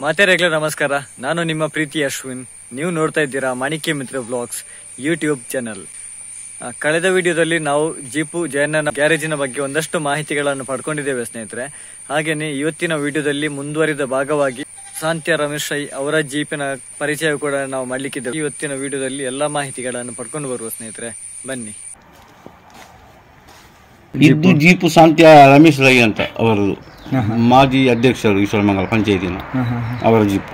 ಮಾತೆರೆಗ್ಲ ನಮಸ್ಕಾರ. ನಾನು ನಿಮ್ಮ ಪ್ರೀತಿ ಅಶ್ವಿನ್. ನೀವು ನೋಡ್ತಾ ಇದ್ದೀರಾ ಮಾಣಿಕ್ಯ ಮಿತ್ರ ವ್ಲಾಗ್ಸ್ ಯೂಟ್ಯೂಬ್ ಚಾನಲ್. ಕಳೆದ ವಿಡಿಯೋದಲ್ಲಿ ನಾವು ಜೀಪು ಜಯಣ್ಣನ ಗ್ಯಾರೇಜಿನ ಬಗ್ಗೆ ಒಂದಷ್ಟು ಮಾಹಿತಿಗಳನ್ನು ಪಡ್ಕೊಂಡಿದ್ದೇವೆ ಸ್ನೇಹಿತರೆ. ಹಾಗೇನೆ ಇವತ್ತಿನ ವಿಡಿಯೋದಲ್ಲಿ ಮುಂದುವರಿದ ಭಾಗವಾಗಿ ಸಾಂತ್ಯ ರಮೇಶ್ ರೈ ಅವರ ಜೀಪಿನ ಪರಿಚಯ ಕೂಡ ನಾವು ಮಾಡ್ಲಿಕ್ಕಿದ್ದೇವೆ. ಇವತ್ತಿನ ವಿಡಿಯೋದಲ್ಲಿ ಎಲ್ಲಾ ಮಾಹಿತಿಗಳನ್ನು ಪಡ್ಕೊಂಡು ಬರುವ ಸ್ನೇಹಿತರೆ, ಬನ್ನಿ. ಇದು ಜೀಪು ಸಾಂತ್ಯ ರಮೇಶ್ ರೈ ಅಂತ ಅವರದು, ಮಾಜಿ ಅಧ್ಯಕ್ಷರು ಈಶ್ವರಮಂಗಲ ಪಂಚಾಯತಿನ ಅವರ ಜೀಪು.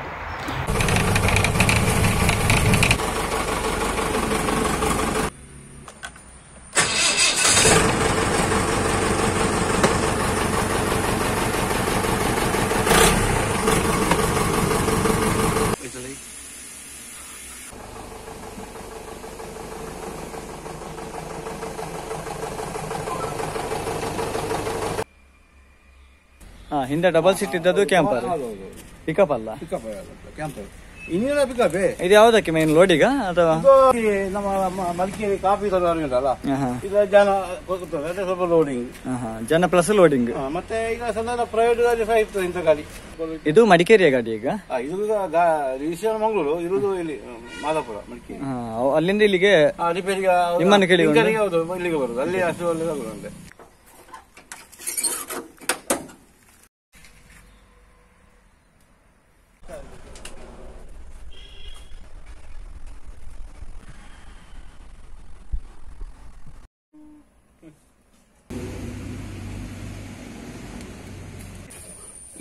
ಹಿಂದೆ ಡಬಲ್ ಸೀಟ್ ಇದ್ದದ್ದು ಕ್ಯಾಂಪರ್, ಪಿಕಪ್ ಅಲ್ಲ ಇನ್ನಿನ ಪಿಕಪ್. ಇದು ಯಾವ್ದಕ್ಕೆ ಮೇನ್ ಲೋಡಿಗ ಅಥವಾ ನಮ್ಮ ಮಡಿಕೇರಿ ಕಾಫಿ ಉಂಟಲ್ಲ, ಇದು ಜನ ಹೋಗುತ್ತದೆ, ಅದೇ ಸ್ವಲ್ಪ ಲೋಡಿಂಗ್, ಜನ ಪ್ಲಸ್ ಲೋಡಿಂಗ್. ಮತ್ತೆ ಈಗ ಸಣ್ಣ ಪ್ರೈವೇಟ್ ಗಾಡಿ ಸಹ ಇರ್ತದೆ ಇಂಥ ಗಾಡಿ. ಇದು ಮಡಿಕೇರಿಯ ಗಾಡಿ ಈಗ? ಇದು ಈಶ್ವರ ಮಂಗಳೂರು ಇರುವುದು ಇಲ್ಲಿ ಮಾದಾಪುರ ಮಡಿಕೇರಿ. ಅಲ್ಲಿಂದ ಇಲ್ಲಿಗೆ ರಿಪೇರಿಗೆ ನಿಮ್ಮನ್ನು ಕೇಳಿ ಹೌದು, ಇಲ್ಲಿಗೆ ಬರುದು, ಅಲ್ಲಿ ಅಷ್ಟು ಒಳ್ಳೆದಾಗುದಂತೆ.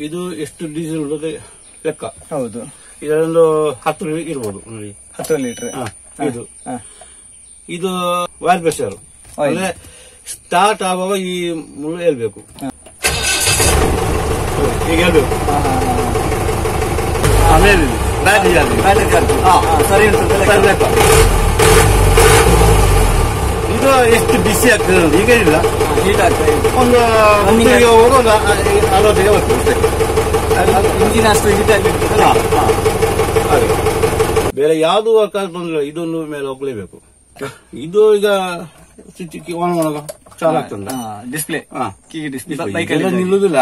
ಇದು ಎಷ್ಟು ಡೀಸೆಲ್ ಉಳ್ಳದೆ ಲೆಕ್ಕ. ಹೌದು, ಇದೊಂದು 10 ಇರ್ಬೋದು ನೋಡಿ, 10 ಲೀಟರ್. ಇದು ವಾಲ್ ಪ್ರೆಷರ್ ಅಂದ್ರೆ ಸ್ಟಾರ್ಟ್ ಆಗುವಾಗ ಈ ಮುಳ್ಳು ಹೇಳ್ಬೇಕು, ಈಗ ಹೇಳ್ಬೇಕು. ಆಮೇಲೆ ಇದು ಎಷ್ಟು ಬಿಸಿ ಆಗ್ತದೆ ಈಗ ಇಲ್ಲ, ಒಂದು 40ಗೆ ಬರ್ತದೆ. ಇಂಜಿನ್ ಅಷ್ಟು ಹೀಟ್ ಆಗಿರ್ತದೆ. ಬೇರೆ ಯಾವ್ದು ವರ್ಕ್ ಬಂದ್ರೆ ಇದೊಂದು ಮೇಲೆ ಹೋಗ್ಲೇಬೇಕು. ಇದು ಈಗ ಸ್ವಿಚ್ ಆನ್ ಮಾಡುವಾಗ ಚಾಲು ಆಗ್ತದೆ. ಡಿಸ್ಪ್ಲೇ ನಿಲ್ಲುದಿಲ್ಲ,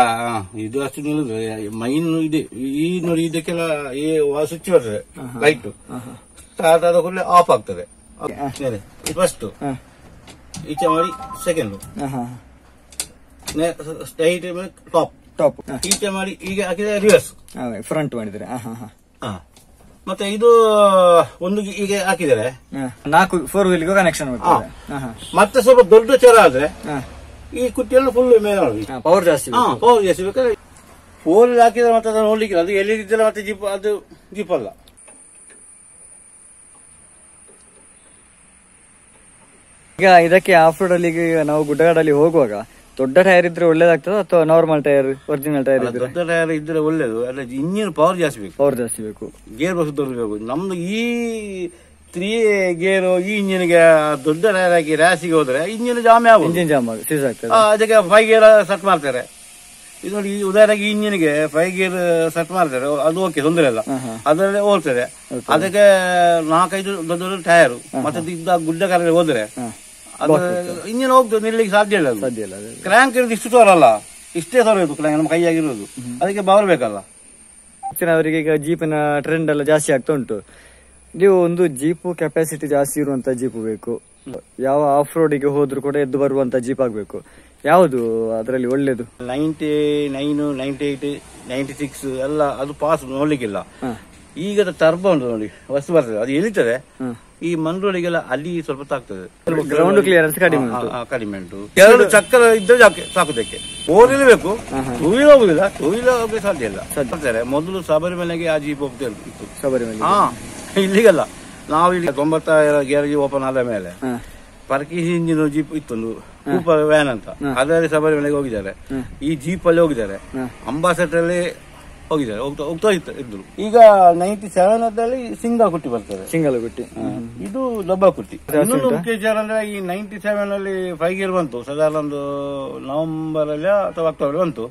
ಇದು ಅಷ್ಟು ನಿಲ್ಲುದಿಲ್ಲ. ಮೈನ್ ಇದೆ ಈ ನೋಡಿ, ಇದಕ್ಕೆಲ್ಲ ಈ ಸ್ವಿಚ್ ಬರ್ತದೆ, ಲೈಟ್ ಸ್ಟಾರ್ಟ್ ಆದ ಕೂಡಲೇ ಆಫ್ ಆಗ್ತದೆ. ಫಸ್ಟ್ ಈಚೆ ಮಾಡಿ ಸೆಕೆಂಡ್, ಸ್ಟ್ರೈಟ್ ಟಾಪ್ ಈಚೆ ಮಾಡಿ ಈಗ ಹಾಕಿದ್ರೆ ರಿವರ್ಸ್, ಫ್ರಂಟ್ ಮಾಡಿದ್ರೆ. ಮತ್ತೆ ಇದು ಒಂದು ಈಗ ಹಾಕಿದರೆ 4 4 ವೀಲ್ಗೂ ಕನೆಕ್ಷನ್ ಮಾಡ್ತಾರೆ. ಮತ್ತೆ ಸ್ವಲ್ಪ ದೊಡ್ಡ ಚರ ಆದ್ರೆ ಈ ಕುಟ್ಟಿಯನ್ನು ಫುಲ್ ಮೇಲೆ ಪವರ್ ಜಾಸ್ತಿ ಬೇಕಾದ್ರೆ 4 ಹಾಕಿದ್ರೆ ಮತ್ತೆ ಅದನ್ನು ನೋಡ್ಲಿಕ್ಕೆ ಅದು ಎಲ್ಲಿದ್ದಿಲ್ಲ. ಮತ್ತೆ ಜೀಪ್ ಅದು ಜೀಪ್ ಅಲ್ಲ. ಈಗ ಇದಕ್ಕೆ ಆಫ್ ರೋಡ್ ಅಲ್ಲಿ ನಾವು ಗುಡ್ಡಗಾಡಲ್ಲಿ ಹೋಗುವಾಗ ದೊಡ್ಡ ಟೈರ್ ಇದ್ರೆ ಒಳ್ಳೇದಾಗ್ತದೆ ಅಥವಾ ನಾರ್ಮಲ್ ಟೈರ್, ಒರಿಜಿನಲ್ ಟೈರ್ ಇದ್ರೆ? ದೊಡ್ಡ ಟೈರ್ ಇದ್ರೆ ಒಳ್ಳೇದು, ಅಲ್ಲ ಇಂಜಿನ್ ಪವರ್ ಜಾಸ್ತಿ ಬೇಕು, ಗೇರ್ ಬಾಕ್ಸ್ ದೊಡ್ಡಬೇಕು. ನಮ್ದು ಈ 3 ಗೇರ್ ಈ ಇಂಜಿನ್ಗೆ ದೊಡ್ಡ ಟೈರ್ ಹಾಕಿ ರ್ಯಾಸಿಗೆ ಹೋದ್ರೆ ಇಂಜಿನ್ ಜಾಮ್ ಆಗುತ್ತೆ, ಇಂಜಿನ್ ಜಾಮ್ ಸೀಸ್ ಆಗ್ತದೆ. ಅದಕ್ಕೆ 5 ಗೇರ್ ಸೆಟ್ ಮಾಡ್ತಾರೆ. ಇದು ನೋಡಿ, ಉದಾಹರಣೆಗೆ ಈ ಇಂಜಿನ್ಗೆ 5 ಗೇರ್ ಸೆಟ್ ಮಾಡ್ತಾರೆ, ಅದು ಓಕೆ, ತೊಂದರೆ ಇಲ್ಲ, ಅದರಲ್ಲಿ ಹೋಗ್ತದೆ. ಅದಕ್ಕೆ 4-5 ದೊಡ್ಡ ದೊಡ್ಡ ಟೈರ್ ಮತ್ತೆ ಗುಡ್ಡ ಕಾರಲ್ಲಿ ಹೋದ್ರೆ ಅದು ಇಂಜಿನ್ ಹೋಗ್ತದೆ, ನಿಲ್ಲಿಗೆ ಸಾಧ್ಯ ಇಲ್ಲ. ಕ್ರ್ಯಾಂಕ್ ಇರೋದು ಇಷ್ಟು ತೋರಲ್ಲ, ಇಷ್ಟೇ ತೋರ ಇರೋದು ಕ್ರ್ಯಾಂಕ್, ನಮ್ಮ ಕೈಯಾಗಿರೋದು, ಅದಕ್ಕೆ ಬವರ್ ಬೇಕಲ್ಲ. ಅವರಿಗೆ ಈಗ ಜೀಪಿನ ಟ್ರೆಂಡ್ ಎಲ್ಲ ಜಾಸ್ತಿ ಆಗ್ತಾ ಉಂಟು. ನೀವು ಒಂದು ಜೀಪು ಕೆಪಾಸಿಟಿ ಜಾಸ್ತಿ ಇರುವಂತ ಜೀಪು ಬೇಕು, ಯಾವ ಆಫ್ ರೋಡಿಗೆ ಹೋದ್ರು ಕೂಡ ಎದ್ದು ಬರುವಂತ ಜೀಪ್ ಆಗ್ಬೇಕು. ಯಾವುದು ಅದರಲ್ಲಿ ಒಳ್ಳೇದು? 99, 98, 96 ಎಲ್ಲ ಅದು ಪಾಸ್ ನೋಡ್ಲಿಕ್ಕಿಲ್ಲ. ಈಗ ಟರ್ಬೋ ಉಂಟು ನೋಡಿ, ವಸ್ತು ಬರ್ತದೆ, ಅದು ಎಳಿತದೆ. ಈ ಮಂಡ್ರೋಡಿಗೆಲ್ಲ ಅಲ್ಲಿ ಸ್ವಲ್ಪ ತಾಗ್ತದೆ, ಗ್ರೌಂಡ್ ಕ್ಲಿಯರೆನ್ಸ್ ಕಡಿಮೆ ಉಂಟು. 2 ಚಕ್ರ ಇದ್ರೆ ಸಾಕುದಕ್ಕೆ 4 ಇರಬೇಕು. 2 ವೀಲರ್ ಹೋಗುದಿಲ್ಲ, 2 ವೀಲರ್ ಹೋಗ್ಲಿಕ್ಕೆ ಸಾಧ್ಯ ಇಲ್ಲ. ಮೊದಲು ಶಬರಿಮಲೆಗೆ ಆ ಜೀಪ್ ಹೋಗ್ತಾ ಇತ್ತು, ಶಬರಿಮಲೆ. ಇಲ್ಲಿಗಲ್ಲ. ನಾವು ಇಲ್ಲಿ 90 ಗ್ಯಾರೇಜ್ ಓಪನ್ ಆದ ಮೇಲೆ ಪರ್ಕೀಸ್ ಇಂಜಿನ್ ಜೀಪ್ ಇತ್ತೊಂದು ಸೂಪರ್ ವ್ಯಾನ್ ಅಂತ, ಅದರಲ್ಲಿ ಶಬರಿಮಲೆಗೆ ಹೋಗಿದ್ದಾರೆ. ಈ ಜೀಪ್ ಅಲ್ಲಿ ಹೋಗಿದ್ದಾರೆ, ಅಂಬಾಸೆಡರ್ ಅಲ್ಲಿ ಹೋಗಿದ್ದಾರೆ, ಹೋಗ್ತಾ ಇದ್ರು. ಈಗ 97 ಸಿಂಗಲ್ ಕುಟ್ಟಿ ಬರ್ತದೆ, ಸಿಂಗಲ್ ಕುಟ್ಟಿ. ಇದು ಡಬ್ಬಲ್ ಕುಟ್ಟಿ. ಇನ್ನೊಂದು ಮುಖ್ಯ ವಿಚಾರ ಅಂದ್ರೆ ಈ 97 5 ಗೇರ್ ಬಂತು, ಸಾಧಾರಣ ಒಂದು ನವೆಂಬರ್ ಅಲ್ಲಿ ಅಥವಾ ಅಕ್ಟೋಬರ್ ಬಂತು.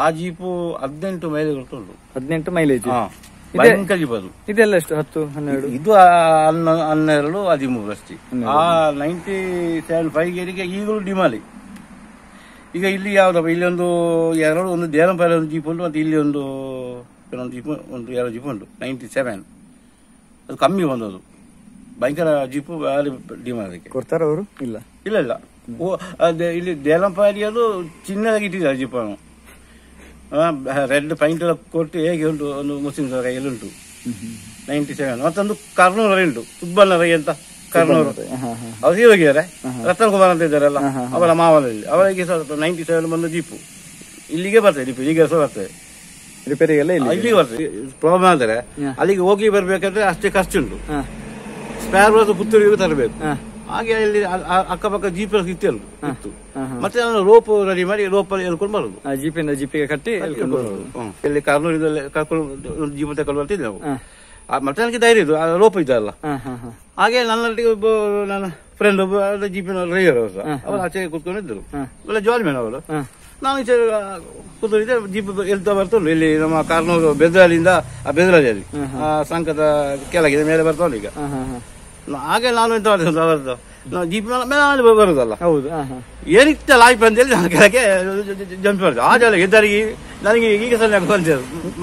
ಆ ಜೀಪು 18 ಮೈಲೇಜ್ ಉಂಟು. 18 ಮೈಲೇಜ್ ಭಯಂಕರ ಜೀಪ್ ಅದು. ಇದೆಲ್ಲ ಎಷ್ಟು? 10, 12? ಇದು 12, 13 ಅಷ್ಟೇ. ಆ 97 5 ಗೇರಿಗೆ ಈಗಲೂ ಡಿಮಾಲಿ. ಈಗ ಇಲ್ಲಿ ಯಾವ್ದಪ್ಪ, ಇಲ್ಲಿ ಒಂದು 2 ಒಂದು ದೇರಂಪಾಲ ಒಂದು ಜೀಪ್ ಉಂಟು, ಮತ್ತೆ ಇಲ್ಲಿ ಒಂದು ಇನ್ನೊಂದು ಜೀಪ್ ಒಂದು 2 ಜೀಪ್ ಉಂಟು 97. ಅದು ಕಮ್ಮಿ ಬಂದದು, ಭಯಂಕರ ಜೀಪು, ಭಾರಿ ಡಿಮಾಂಡ್ ಅದಕ್ಕೆ. ಕೊಡ್ತಾರ ಅವರು? ಇಲ್ಲ ಇಲ್ಲ ಇಲ್ಲ, ಇಲ್ಲಿ ದೇಲಂಪಾಡಿ ಅದು ಚಿನ್ನದಾಗಿ ಇಟ್ಟಿದ್ದಾರೆ ಜೀಪನ್ನು. ರೆಡ್ ಪೈಂಟ್ ಎಲ್ಲ ಕೊಟ್ಟು ಹೇಗೆ ಉಂಟು, ಒಂದು ಮುಸ್ಲಿಂ ಕೈಯಲ್ಲಿ ಉಂಟು 97. ಮತ್ತೊಂದು ಕರ್ನೂರಲ್ಲಿ ಉಂಟು, ಸುಬ್ಬಣ್ಣ ರೈ ಅಂತ ಕರ್ನೂರು, ಅವ್ರು ಹೋಗಿದ್ದಾರೆ. ರತನ್ ಕುಮಾರ್ ಅಂತ ಇದ್ದಾರಲ್ಲ, ಅವರ ಮಾವನಲ್ಲಿ, ಅವರಿಗೆ 97 ಬಂದ ಜೀಪು ಇಲ್ಲಿಗೆ ಬರ್ತದೆ. ಜೀಪು ಈಗ ಸಹ ಬರ್ತದೆ ರಿಪೇರಿಗೆಲ್ಲ ಇಲ್ಲಿಗೆ ಬರ್ತದೆ. ಪ್ರಾಬ್ಲಮ್ ಆದರೆ ಅಲ್ಲಿಗೆ ಹೋಗಿ ಬರ್ಬೇಕಾದ್ರೆ ಅಷ್ಟೇ ಖರ್ಚುಂಟು. ಸ್ಪೇರ್ ಬಸ್ ಪುತ್ತೂರಿಗೆ ತರಬೇಕು. ಹಾಗೆ ಅಲ್ಲಿ ಅಕ್ಕಪಕ್ಕ ಜೀಪ್ ಇತ್ತು. ಮತ್ತೆ ನಾನು ರೋಪ್ ರೆಡಿ ಮಾಡಿ ರೋಪಲ್ಲಿ ಹೇಳ್ಕೊಂಡು ಬರೋದು, ಜೀಪಿಂದ ಜೀಪಿಗೆ ಕಟ್ಟಿ ಇಲ್ಲಿ ಕರ್ನೂರಿನಲ್ಲಿ ಕರ್ಕೊಂಡು ಜೀಪ್ ತಗೊಂಡು ಬರ್ತಿದ್ದೆ ನಾವು. ಮತ್ತೆ ನನಗೆ ಧೈರ್ಯ ಇದು, ರೋಪ್ ಇದ್ದಲ್ಲ. ಹಾಗೆ ನನ್ನೊಟ್ಟಿಗೆ ಒಬ್ಬ ನನ್ನ ಫ್ರೆಂಡ್ ಒಬ್ಬ ಜೀಪಿನ ಡ್ರೈವರ್ ಅವರು ಆಚೆ ಕೂತ್ಕೊಂಡಿದ್ದರು, ಒಳ್ಳೆ ಜಾಲಿ ಮ್ಯಾನ್ ಅವರು. ನಾನು ಈಚೆ ಕೂತ್ಕೊಂಡಿದ್ದೆ, ಜೀಪ್ ಎಲ್ತಾ ಬರ್ತಲ್ಲ ಇಲ್ಲಿ ನಮ್ಮ ಕಾರ್ನೂರು ಬೆದರಳಿಯಿಂದ, ಆ ಬೆದರಳಿಯಲ್ಲಿ ಸಂಕದ ಕೆಳಗಿದೆ ಮೇಲೆ ಬರ್ತಾವಲ್ಲ ಈಗ. ಹಾಗೆ ನಾನು ಎಂತ ಮಾಡಿದೆ, ಅವರದ್ದು ಜೀಪ್ ಮೇಲೆ ಬರುದಲ್ಲ, ಹೌದು ಏನಿತ್ತ ಲಾಯ್ಪ್ ಅಂತೇಳಿ ನಾನು ಕೆಳಗೆ ಜಂಪ್ ಮಾಡಿದೆ. ಆ ಜಾಲ ಎದ್ದರಿಗೆ ನನಗೆ ಈಗ ಸಲ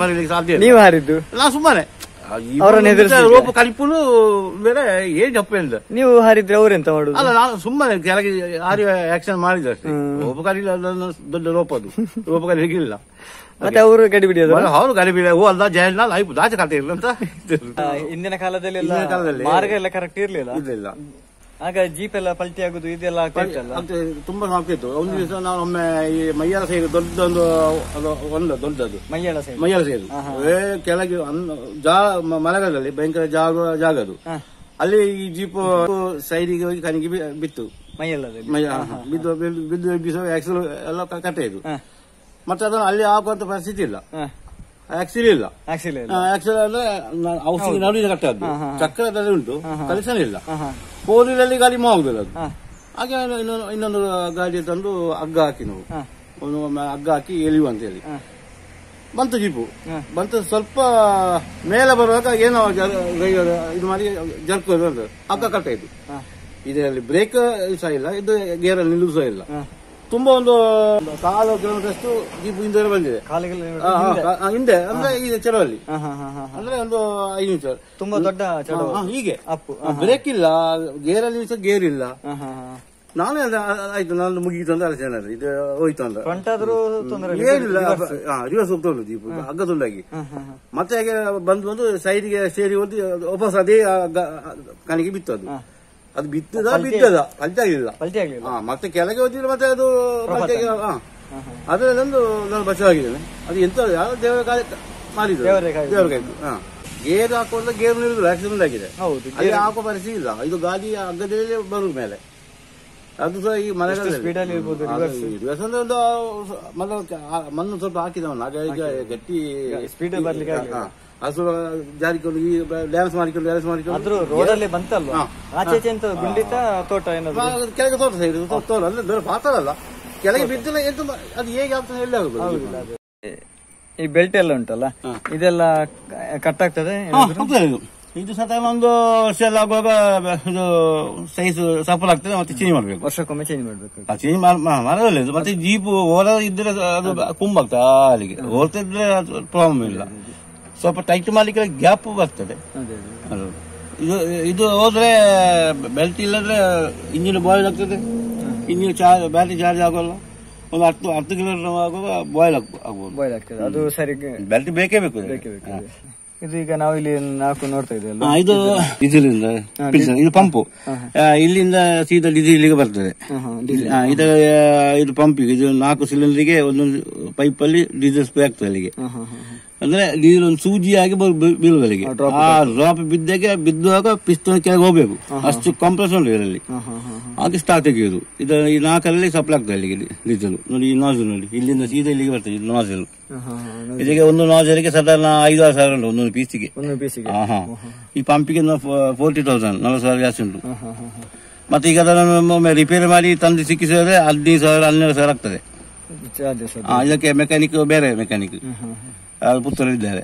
ಮರಲಿಕ್ಕೆ ಸಾಧ್ಯ. ನೀವು ಹಾರಿದ್ದು? ನಾನು ಸುಮ್ಮನೆ ರೋಪ ಕಲಿಪುನು ಬೇರೆ ಏನ್ ಜಪ್ಪ ಇಲ್ಲ. ನೀವು ಹಾರಿದ್ರೆ ಅವ್ರೆಂತ ಮಾಡುದು? ಅಲ್ಲ, ನಾನು ಸುಮ್ಮನೆ ಕೆಳಗೆ ಹಾರಿ ಆಕ್ಷನ್ ಮಾಡಿದೆ ಅಷ್ಟೇ. ರೋಪ ಕಲಿಲ್ಲ, ದೊಡ್ಡ ರೋಪ ಅದು, ರೋಪ ಕಲಿಗಿಲ್ಲ. ಮತ್ತೆ ಅವರು ಗಡಿ ಬಿಡಿಯೋದು? ಅವರು ಗಡಿ ಬಿಡ ಅಲ್ಲ, ಜೈಲ್ ಲೈಫ್ ದಾಚೆ ಕಟ್ಟ ಇರಲ್ಲ ಅಂತ. ಹಿಂದಿನ ಕಾಲದಲ್ಲಿ ಮಾರ್ಗ ಎಲ್ಲ ಕರೆಕ್ಟ್ ಇರ್ಲಿಲ್ಲ. ಆಗ ಜೀಪ್ ಎಲ್ಲ ಪಲ್ಟಿ ಆಗುದು ಇದೆಲ್ಲ ತುಂಬಾ ಆಗ್ತಿತ್ತು. ಒಂದು ದಿವಸ ನಾವು ಒಮ್ಮೆ ಈ ಮೈಯಾಳ ಸೈಡ್ ದೊಡ್ಡದೊಂದು ದೊಡ್ಡದು ಮೈಯಾಳ ಸೈಡ್ ಕೆಳಗೆ ಮಳೆಗಾಲದಲ್ಲಿ ಭಯಂಕರ ಜಾಗ ಅದು. ಅಲ್ಲಿ ಈ ಜೀಪ್ ಸೈಡಿಗೆ ಹೋಗಿ ಕಣಿಗೆ ಬಿತ್ತು, ಬಿದ್ದು ಬಿದ್ದು ಬಿಸೋ ಆಕ್ಸಿಲ್ ಎಲ್ಲ ಕಟ್ಟೆದು. ಮತ್ತೆ ಅದನ್ನು ಅಲ್ಲಿ ಹಾಕುವಂತ ಪರಿಸ್ಥಿತಿ ಇಲ್ಲ, ಆಕ್ಸಿಲ್ ಇಲ್ಲ. ಆಕ್ಸಿಲ್ ಅಂದ್ರೆ ಔಷಧಿ ನಡುವೆ ಕಟ್ಟದ್ದು, ಚಕ್ರದಲ್ಲಿ ಉಂಟು, ಕಲಿಸನೇ ಇಲ್ಲ. ಫೋರ್ವೀಲಲ್ಲಿ ಗಾಡಿ ಆಗುದಿಲ್ಲ ಅದು. ಹಾಗೆ ಇನ್ನೊಂದು ಗಾಡಿ ತಂದು ಹಗ್ಗ ಹಾಕಿ ನಾವು ಒಂದು ಹಗ್ಗ ಹಾಕಿ ಎಳೆಯುವ ಅಂತ ಹೇಳಿ ಬಂತು ಜೀಪು. ಬಂತು ಸ್ವಲ್ಪ ಮೇಲೆ ಬರುವಾಗ ಏನೋ ಇದು ಮಾಡಿ ಜರ್ಕೋದು ಅಂತ ಹಗ್ಗ ಕಟ್ಟ ಇದ್ದು. ಇದರಲ್ಲಿ ಬ್ರೇಕ್ ಸಹ ಇಲ್ಲ, ಇದು ಗೇರಲ್ಲಿ ನಿಲ್ಲುವ ಸಹ ಇಲ್ಲ. ತುಂಬಾ ಒಂದು 4 ಕಿಲೋಮೀಟರ್ ಅಷ್ಟು ಜೀಪ್ ಹಿಂದೆ ಬಂದಿದೆ, ಹಿಂದೆ ಅಂದ್ರೆ ಈ ಚರವಲ್ಲಿ, ಅಂದ್ರೆ ಒಂದು 5 ನಿಮಿಷ. ತುಂಬಾ ದೊಡ್ಡ ಹೀಗೆ ಬ್ರೇಕ್ ಇಲ್ಲ, ಗೇರಲ್ಲಿ ಸಹ ಗೇರ್ ಇಲ್ಲ. ನಾನೇ ಆಯ್ತು, ನಾನು ಮುಗೀತು ಅಂತ ಆಲೋಚನೆ, ಇದು ಹೋಯ್ತು ಅಂತ. ಏನಿಲ್ಲ, ರಿವರ್ಸ್ ಹೋಗ್ತಾ ಉಂಟು ಜೀಪ್ ಹಗ್ಗ ತುಂಡಾಗಿ. ಮತ್ತೆ ಹಾಗೆ ಬಂದು ಸೈಡ್ಗೆ ಸೇರಿ ಹೋಗಿ ವಾಪಸ್ ಅದೇ ಕಣಿಗೆ ಬಿತ್ತು. ಅದು ಬಿತ್ತದ ಪಲ್ಟಿ ಆಗಲಿಲ್ಲ. ಮತ್ತೆ ಕೆಳಗೆ ಹೋದಿಲ್ಲ, ಮತ್ತೆ ಅದು ಅದರಲ್ಲೊಂದು ನಾನು ಬಚಾವಾಗಿದ್ದೇನೆ. ಅದು ಎಂತ ಯಾವ ದೇವರ ಕಾಲ ಮಾಡಿದ್ರು, ದೇವರ ಕೈ. ಗೇರ್ ಹಾಕೋದ್ರೆ ಗೇರ್ ನಿಲ್ಲುದು, ಆಕ್ಸಿಡೆಂಟ್ ಆಗಿದೆ. ಅಲ್ಲಿ ಹಾಕೋ ಪರಿಸ್ಥಿತಿ ಇಲ್ಲ, ಇದು ಗಾಡಿ ಹಗ್ಗದಲ್ಲಿ ಬರುದು ಮೇಲೆ. ಅದು ಸಹ ಈ ಮನೆಗಳಲ್ಲಿ ಒಂದು ಮಣ್ಣು ಸ್ವಲ್ಪ ಹಾಕಿದವನ್ನ ಗಟ್ಟಿ ಸ್ಪೀಡ್ ಬರ್ಲಿಕ್ಕೆ ಅದು ಜಾರಿಕೊಂಡು ಡ್ಯಾನ್ಸ್ ಮಾಡಿಕೊಂಡು ರೋಡಲ್ಲಿ ಬಂತಲ್ವಾ, ಆಚೆ ಗುಂಡಿತ ತೋಟ ಕೆಳಗೆ ತೋಟ ಸೈಡ್ ತೋಟ ಅಂದ್ರೆ ಪಾತ್ರಲ್ಲ, ಕೆಳಗೆ ಬಿದ್ದಿಲ್ಲ. ಎಂತ ಅದು ಹೇಗೆ ಆಗ್ತದೆ ಹೇಳಿ ಆಗುದು. ಈ ಬೆಲ್ಟ್ ಎಲ್ಲ ಉಂಟಲ್ಲ, ಇದೆಲ್ಲ ಕಟ್ ಆಗ್ತದೆ. ಇದು ಸತ ಒಂದು ವರ್ಷ ಎಲ್ಲ ಆಗುವಾಗ ಇದು ಸೈಜ್ ಸಫಲ್ ಆಗ್ತದೆ, ಮತ್ತೆ ಚೇಂಜ್ ಮಾಡ್ಬೇಕು. ವರ್ಷಕ್ಕೊಮ್ಮೆ ಚೇಂಜ್ ಮಾಡ್ಬೇಕು. ಚೇಂಜ್ ಮರದಲ್ಲಿ ಮತ್ತೆ ಜೀಪ್ ಓಲ ಇದ್ರೆ ಅದು ಕುಂಬಾಗ್ತದೆ, ಅಲ್ಲಿಗೆ ಓಲ್ತಾ ಇದ್ರೆ ಪ್ರಾಬ್ಲಮ್ ಇಲ್ಲ. ಸ್ವಲ್ಪ ಟೈಟ್ ಮಾಡ್ಲಿಕ್ಕೆ ಗ್ಯಾಪ್ ಬರ್ತದೆ. ಇದು ಹೋದ್ರೆ ಬೆಲ್ಟ್ ಇಲ್ಲದ್ರೆ ಇಂಜಿನ್ ಬಾಯ್ಲ್ ಆಗ್ತದೆ, ಇಂಜಿನ್ ಬ್ಯಾಟ್ರಿ ಚಾರ್ಜ್ ಆಗೋಲ್ಲ. ಒಂದು 10 ಕಿಲೋಮೀಟರ್ ಆಗುವಾಗ ಬಾಯ್ಲ್ ಆಗ್ಬೋದು. ಅದು ಸರಿ, ಬೆಲ್ಟ್ ಬೇಕೇ ಬೇಕು. ಇದು ಈಗ ನಾವು ಇಲ್ಲಿ 4 ನೋಡ್ತಾ ಇದ್ದೇವೆ. ಇದು ಡೀಸೆಲಿಂದ, ಇದು ಪಂಪು. ಇಲ್ಲಿಂದ ಸೀದಾ ಡೀಸೆಲ್ಗೆ ಬರ್ತದೆ. ಇದು ಪಂಪಿಗೆ, ಇದು 4 ಸಿಲಿಂಡರ್ಗೆ ಒಂದೊಂದು ಪೈಪ್ ಅಲ್ಲಿ ಡೀಸೆಲ್ ಸ್ಪ್ರೇ ಆಗ್ತದೆ ಅಲ್ಲಿಗೆ. ಅಂದ್ರೆ ಡೀಸೆಲ್ ಒಂದು ಸೂಜಿಯಾಗಿ ಬೀಳುದು ಅಲ್ಲಿಗೆ. ಆ ಡ್ರಾಪ್ ಬಿದ್ದಾಗ ಪಿಸ್ತೂಲ್ ಕೆಳಗೆ ಹೋಗ್ಬೇಕು, ಅಷ್ಟು ಕಂಪ್ರೆಸ್ ಉಂಟು ಇದರಲ್ಲಿ. ಹಾಗೆ ಸ್ಟಾರ್ಟ್ ತೆಗೆಯುದು. ಇದು ಈ 4ರಲ್ಲಿ ಸಪ್ಲೈ ಆಗ್ತದೆ ಅಲ್ಲಿಗೆ ಡೀಸೆಲ್. ನೋಡಿ ಈ ನಾಜಲ್ ನೋಡಿ, ಇಲ್ಲಿಂದ ಸೀದಾ ಇಲ್ಲಿಗೆ ಬರ್ತದೆ ಇದು ನಾಜಲ್. ಇದಕ್ಕೆ ಒಂದು ನಾಜಲ್ಗೆ ಸಾಧಾರಣ 5-6 ಸಾವಿರ ಉಂಟು ಒಂದೊಂದು ಪೀಸಿಗೆ. ಈ ಪಂಪಿಗೆ 40,000 40,000 ಜಾಸ್ತಿ ಉಂಟು. ಮತ್ತೆ ಈಗ ಅದನ್ನು ರಿಪೇರಿ ಮಾಡಿ ತಂದು ಸಿಕ್ಕಿಸಿದ್ರೆ 15,000-12,000 ಆಗ್ತದೆ. ಇದಕ್ಕೆ ಮೆಕ್ಯಾನಿಕ್ ಬೇರೆ ಮೆಕ್ಯಾನಿಕ್ ಪುತ್ತೂರಿದ್ದಾರೆ,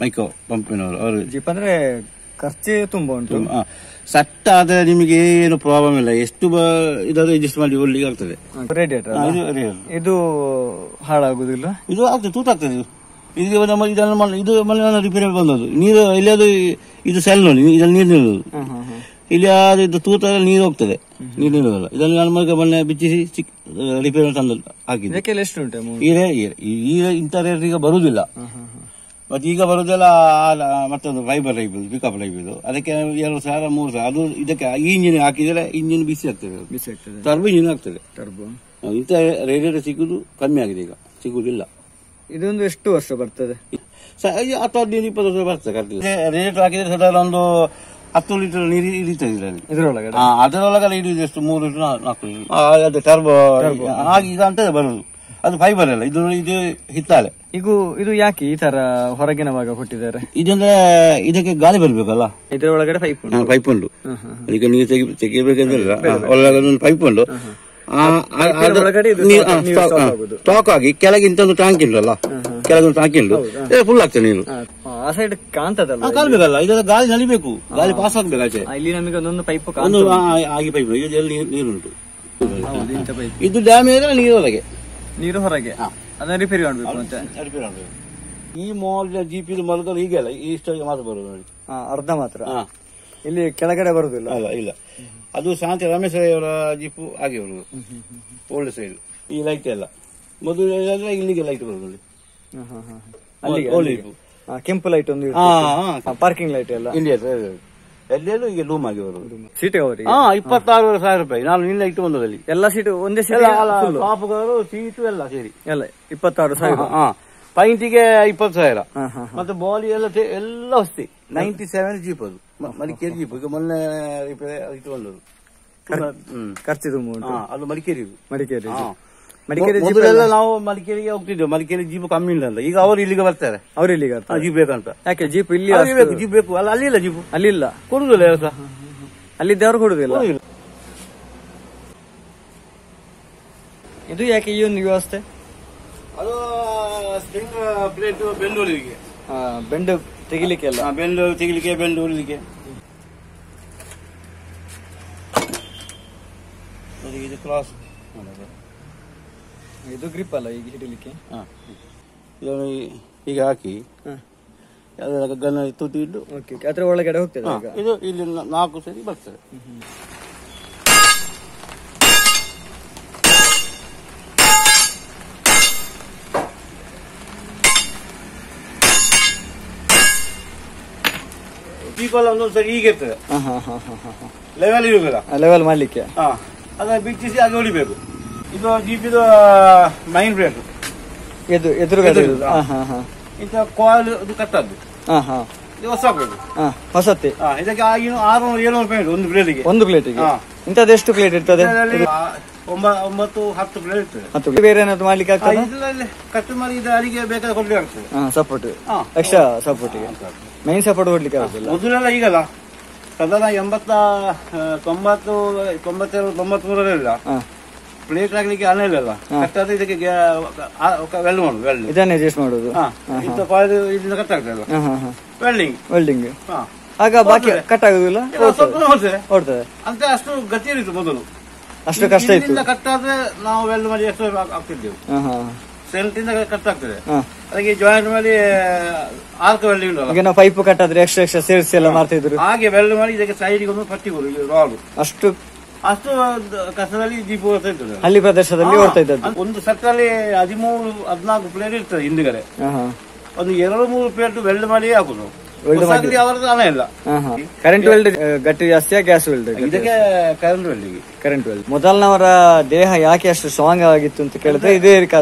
ಮೈಕೋ ಪಂಪಿನವರು. ಅವರು ಜೀಪ್ ಅಂದ್ರೆ ಖರ್ಚು ತುಂಬಾ ಉಂಟು. ಸಟ್ಟ ಆದ್ರೆ ನಿಮಗೆ ಏನು ಪ್ರಾಬ್ಲಮ್ ಇಲ್ಲ, ಎಷ್ಟು ಇದಾದ್ರೂ ಅಡ್ಜಸ್ಟ್ ಮಾಡಿ ಓಡ್ಲಿಕ್ಕೆ ಆಗ್ತದೆ. ರೇಡಿಯೇಟರ್ ಇದು ಹಾಳಾಗುದಿಲ್ಲ, ಇದು ಆಗ್ತದೆ, ತೂತಾಗ್ತದೆ. ಇದು ನಮ್ಮ ಇದು ಮೊನ್ನೆ ರಿಪೇರಿ ಬಂದದ್ದು. ನೀರು ಎಲ್ಲಿಯಾದ್ರು ಇದು ಸೆಲ್ ನೋಡಿ, ಇದರಲ್ಲಿ ನೀರು ನಿಲ್ಲೋದು. ಇಲ್ಲಿ ಇದು ತೂತ ನೀರು ಹೋಗ್ತದೆ, ನೀರು ನಿಲ್ಲೋದಲ್ಲ. ಇದನ್ನು ನನ್ನ ಮಗ ಮೊನ್ನೆ ಬಿಚ್ಚಿಸಿ ರಿಪೇರಿ ತಂದು ಹಾಕಿದ್ದೆ. ಎಷ್ಟು ಉಂಟು? ಈಗ ಇಂಥ ರೇಟ್ ಈಗ ಬರುವುದಿಲ್ಲ. ಮತ್ತೆ ಈಗ ಬರುದೆಲ್ಲ ಮತ್ತೊಂದು ಫೈಬರ್ ಟೈಪ್ ಪಿಕಪ್ ಟೈಪ್ ಇದು. ಅದಕ್ಕೆ 2,000 3,000 ಅದು. ಇದಕ್ಕೆ ಇಂಜಿನ್ ಹಾಕಿದ್ರೆ ಇಂಜಿನ್ ಬಿಸಿ ಆಗ್ತದೆ, ಟರ್ಬೋ ಇಂಜಿನ್ ಆಗ್ತದೆ. ಇಂಥ ರೇಡಿಯೇಟರ್ ಸಿಗುದು ಕಮ್ಮಿ ಆಗಿದೆ, ಈಗ ಸಿಗುದಿಲ್ಲ. ಇದೊಂದು ಎಷ್ಟು ವರ್ಷ ಬರ್ತದೆ? 10-15-20 ವರ್ಷ ಬರ್ತದೆ. ರೇಡಿಯೇಟರ್ ಹಾಕಿದ್ರೆ ಸಾಧಾರಣ ಒಂದು 10 ಲೀಟರ್ ನೀರು ಹಿಡಿತದೆ ಇದರಲ್ಲಿ. ಅದರೊಳಗಡೆ ಹಿಡಿಯುದು ಎಷ್ಟು 3 ಲೀಟರ್ 4 ಲೀಟರ್. ಅದು ಟರ್ಬೋ ಆಗಿ ಈಗ ಅಂತ ಬರುದು. ಅದು ಫೈಬರ್ ಅಲ್ಲ, ಇದು ಹಿತ್ತಾಳೆ. ಈಗ ಇದು ಯಾಕೆ ಈ ತರ ಹೊರಗಿನ ಭಾಗ ಕೊಟ್ಟಿದ್ದಾರೆ? ಇದಕ್ಕೆ ಗಾಳಿ ಬರ್ಬೇಕಲ್ಲ, ಇದರ ಒಳಗಡೆ ಪೈಪ್ ಉಂಟು. ಅದಕ್ಕೆ ನೀರು ತೆಗಿಬೇಕಂದ್ರೆ ಒಳಗಡೆ ಒಂದು ಪೈಪ್ ಉಂಟು. ಸ್ಟಾಕ್ ಆಗಿ ಕೆಳಗೆ ಇಂತ ಒಂದು ಟ್ಯಾಂಕ್ ಉಂಟಲ್ಲ, ಕೆಳಗೊಂದು ಟ್ಯಾಂಕ್ ಉಂಟು, ಫುಲ್ ಆಗ್ತದೆ ನೀರು. ಆ ಸೈಡ್ ಕಾಣ್ತದಲ್ಲ, ಕಾಣ್ಬೇಕಲ್ಲ. ಇದರ ಗಾಳಿ ನಲಿಬೇಕು, ಗಾಳಿ ಪಾಸ್ ಆಗ್ಬೇಕು ಆಚೆ. ಇಲ್ಲಿ ನಮಗೆ ಒಂದೊಂದು ಪೈಪ್ ಆಗಿ ಪೈಪ್ ಇದರಲ್ಲಿ ನೀರುಂಟು. ಇದು ಡ್ಯಾಮೇಜ್ ನೀರು ಹೊರಗೆ ಅದನ್ನ ರಿಪೇರಿ ಮಾಡ್ಬೇಕು ಅಂತ. ಈ ಮಾಲ್ ಜೀಪ್ ಇದು ಮರದಲ್ಲಿ ಹೀಗೆಲ್ಲ ಇಷ್ಟಾಗಿ ಮಾತ್ರ ಬರುದು ನೋಡಿ, ಅರ್ಧ ಮಾತ್ರ. ಇಲ್ಲಿ ಕೆಳಗಡೆ ಬರುದಿಲ್ಲ. ಅಲ್ಲ, ಇಲ್ಲ. ಅದು ಶಾಂತಿ ರಮೇಶ್ ಅವರ ಜೀಪು ಹಾಗೆ ಬರುದು, ಓಲ್ಡ್ ಸೈಡ್. ಈ ಲೈಟ್ ಎಲ್ಲ ಮೊದಲು ಇಲ್ಲಿಗೆ ಲೈಟ್ ಬರುದು, ಕೆಂಪು ಲೈಟ್ ಒಂದು, ಪಾರ್ಕಿಂಗ್ ಲೈಟ್ ಎಲ್ಲ ಎಲ್ಲೆಲ್ಲೂ ಈಗ ಲೂಮ್ ಆಗಿ ಬರುದು. ಸೀಟ್ ಅವರಿಗೆ 26,000 ರೂಪಾಯಿ. ನಾನು ನಿನ್ನೆ ಇಟ್ಟು ಬಂದದಲ್ಲಿ ಎಲ್ಲ ಸೀಟು ಒಂದೇ ಪಾಪುಗಳು ಸೀಟು ಎಲ್ಲ ಸೇರಿ ಎಲ್ಲ 26,000. ಪೈಂಟಿಗೆ 20,000. ಮತ್ತೆ ಬಾಲಿ ಎಲ್ಲ ಹೊಸ್ತಿ 97 ಜೀಪ್. ಅದು ಮಡಿಕೇರಿ ಜೀಪ್. ಈಗ ಮೊನ್ನೆ ರಿಪೇರಿ ಇಟ್ಟು ಬಂದದ್ದು. ಖರ್ಚಿದು ಅದು ಮಡಿಕೇರಿ. ಮೊದಲೆಲ್ಲ ನಾವು ಮಡಿಕೇರಿಗೆ ಹೋಗ್ತಿದ್ದೇವೆ. ಮಡಿಕೇರಿ ಜೀಪ್ ಕಮ್ಮಿ ಇಲ್ಲ ಅಂತ. ಈಗ ಅವರು ಇಲ್ಲಿಗೆ ಬರ್ತಾರೆ. ಅವ್ರು ಇಲ್ಲಿಗೆ ಜೀಪ್ ಬೇಕಂತ. ಯಾಕೆ ಜೀಪ್ ಇಲ್ಲಿ ಜೀಪ್ ಬೇಕು ಅಲ್ಲ? ಅಲ್ಲಿಲ್ಲ ಜೀಪ್, ಅಲ್ಲಿಲ್ಲ, ಕೊಡುದಿಲ್ಲ. ಅಲ್ಲಿದ್ದವ್ರು ಕೊಡುದಿಲ್ಲ. ಇದು ಯಾಕೆ ಈ ಒಂದು ವ್ಯವಸ್ಥೆ? ಅದು ಸ್ಪ್ರಿಂಗ್ ಪ್ಲೇಟ್ ಬೆಂಡ್ ಹೊಲಿಗೆ, ಬೆಂಡ್ ತೆಗಿಲಿಕ್ಕೆ ಅಲ್ಲ, ಬೆಂಡ್ ತೆಗಿಲಿಕ್ಕೆ, ಬೆಂಡ್ ಹೊಲಿಲಿಕ್ಕೆ. ಇದು ಕ್ರಾಸ್, ಇದು ಗ್ರಿಪ್ ಅಲ್ಲ ಈಗ ಹಿಡಿಲಿಕ್ಕೆ. ಈಗ ಹಾಕಿ ಗನ್ನ ತುಟಿ ಇಟ್ಟು ಅದ್ರ ಒಳಗಡೆ ಹೋಗ್ತದೆ. ಇದು ಇಲ್ಲಿ 4 ಸರಿ ಬರ್ತದೆ. ಜೀಪಲ್ಲ ಒಂದೊಂದು ಸರಿ ಹೀಗೆ ಇರ್ತದೆ, ಲೆವೆಲ್ ಇರುವುದಿಲ್ಲ. ಲೆವೆಲ್ ಮಾಡ್ಲಿಕ್ಕೆ ಅದನ್ನ ಬಿಚ್ಚಿಸಿ ಹಾಗೆ ಹೊಡಿಬೇಕು. ಇದು ಜೀಪಿದು ಮೈನ್ ಬ್ರೇಕ್ ಎದುರುಗಡೆ ಇಂಥ ಕಾಯಿಲ್ ಇದು ಕಟ್ಟದ್ದು. ಇದು ಹೊಸ ಪ್ಲೇಟ್, ಹೊಸತ್ತೆ. ಇದಕ್ಕೆ 600-700 ರೂಪಾಯಿ ಒಂದು ಪ್ಲೇಟಿಗೆ. ಒಂದು ಪ್ಲೇಟಿಗೆ ಇಂಥದ್ದು ಎಷ್ಟು ಪ್ಲೇಟ್ ಇರ್ತದೆ? 9-10 ಪ್ಲೇಟ್ ಇರ್ತದೆ. ಬೇರೆ ಏನಾದ್ರು ಮಾಡ್ಲಿಕ್ಕೆ ಆಗ್ತದೆ? ಕಟ್ ಮಾಡಿ ಇದು ಅಡಿಗೆ ಬೇಕಾದ ಕೊಡ್ಲಿಕ್ಕೆ ಆಗ್ತದೆ. ಸಪೋರ್ಟ್, ಎಕ್ಸ್ಟ್ರಾ ಸಪೋರ್ಟಿಗೆ. ಮೈನ್ ಸಪೋರ್ಟ್ ಕೊಡ್ಲಿಕ್ಕೆ ಆಗುದಿಲ್ಲ. ಮೊದಲೆಲ್ಲ ಈಗಲ್ಲ ಸಾಧಾರಣ 90-92-93 ಪ್ಲೇಟ್ ಹಾಕ್ಲಿಕ್ಕೆ ಹಣ ಇಲ್ಲ. ಕಟ್ಟಾದ್ರೆ ಇದಕ್ಕೆ ವೆಲ್ಡ್ ಮಾಡುದು, ವೆಲ್ಡ್ ಇದನ್ನ ಅಡ್ಜಸ್ಟ್ ಮಾಡುದು. ಇಂಥ ಕಾಯಿಲ್ ಇದರಿಂದ ಕಟ್ ಆಗ್ತದೆ, ವೆಲ್ಡಿಂಗ್. ಆಗ ಬಾಕಿ ಕಟ್ ಆಗುದಿಲ್ಲ, ಓಡ್ತದೆ ಅಂತ. ಅಷ್ಟು ಗತಿ ಇತ್ತು ಮೊದಲು, ಅಷ್ಟು ಕಷ್ಟ ಇತ್ತು. ಕಟ್ಟಾದ್ರೆ ನಾವು ವೆಲ್ಡ್ ಮಾಡಿ ಎಷ್ಟು ಆಗ್ತಿದ್ದೇವೆ. ಸೆಂಟಿಂದ ಕಟ್ ಆಗ್ತದೆ, ಅದಕ್ಕೆ ಜಾಯಿಂಟ್ ಮಾಡಿ ಆರ್ಕ್ ವೆಲ್ಡಿಂಗ್ ಉಂಟಲ್ಲ. ಈಗ ನಾವು ಪೈಪ್ ಕಟ್ಟಾದ್ರೆ ಎಕ್ಸ್ಟ್ರಾ ಸೇರಿಸಿ ಎಲ್ಲ ಮಾಡ್ತಿದ್ರು. ಹಾಗೆ ವೆಲ್ಡ್ ಮಾಡಿ ಇದಕ್ಕೆ ಸೈಡ್ಗೆ ಒಂದು ಪಟ್ಟಿ ಕೊಡು, ರಾಡ್. ಅಷ್ಟು ಕಷ್ಟದಲ್ಲಿ ಜೀಪ್ ಓಡ್ತಾ ಇರ್ತದೆ. ಹಳ್ಳಿ ಪ್ರದೇಶದಲ್ಲಿ ಓಡ್ತಾ ಇದ್ದದ್ದು. ಒಂದು ಸೆಟ್ಟಲ್ಲಿ 13-14 ಪ್ಲೇಟ್ ಇರ್ತದೆ ಹಿಂದ್ಗಡೆ. ಒಂದು 2-3 ಪ್ಲೇಟ್ ವೆಲ್ಡ್ ಮಾಡಿ ಹಾಕುದು. ಅವರದ್ದು ಹಣ ಇಲ್ಲ. ಕರೆಂಟ್ ವೆಲ್ಡ್ ಗಟ್ಟಿ ಜಾಸ್ತಿಯಾ ಗ್ಯಾಸ್ ವೆಲ್ಡ್? ಇದಕ್ಕೆ ಕರೆಂಟ್ ವೆಲ್ಡಿಗೆ. Current weld. ಮೊದಲನವರ ದೇಹ ಯಾಕೆ ಅಷ್ಟು ಸ್ಟ್ರಾಂಗ್ ಆಗಿತ್ತು ಅಂತ ಕೇಳಿದ್ರೆ ಇದೇ